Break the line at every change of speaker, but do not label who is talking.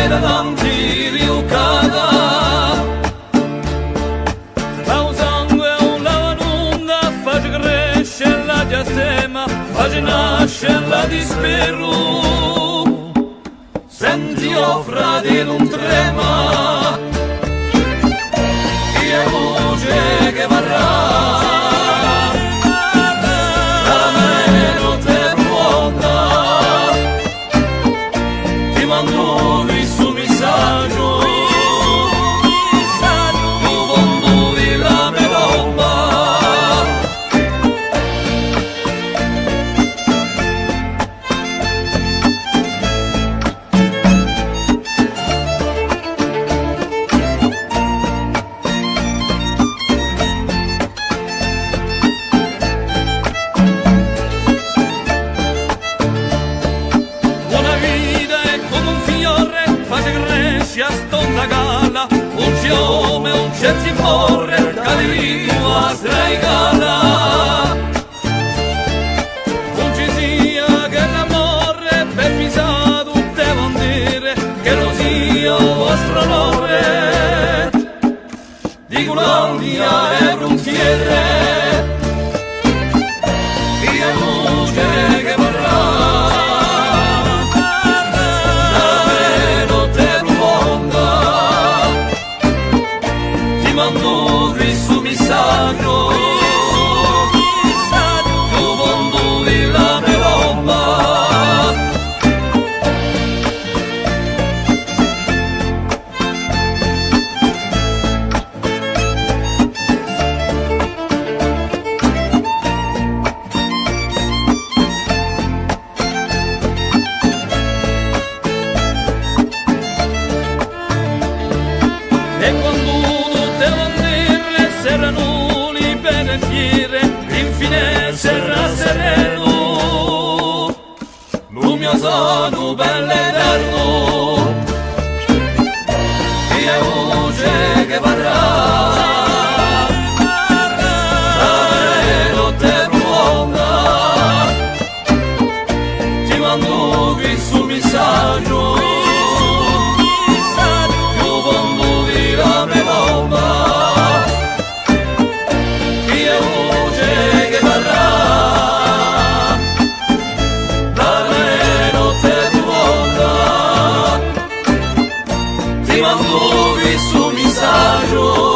era tanti riuccata. Un sangue un lavanunda face crescere la diastema, face nascere la dispero. Senti o fratello un trema, chi è voce che varrà. A stonda gala, un fiume, un certi morre, cadirino a straigala. Non ci sia che l'amore per pisato devo dire che lo sia vostro onore. Di Gulandia e Brunchiere, via luce che vorrà. Mando questo messaggio, io voglio di la melomba. E quando serano libere infine sarà sereno, non mi sono bello eterno, e voce che varrà, la notte profonda, ti mando questo messaggio, io voglio di la melomba. Ti mando questo messaggio.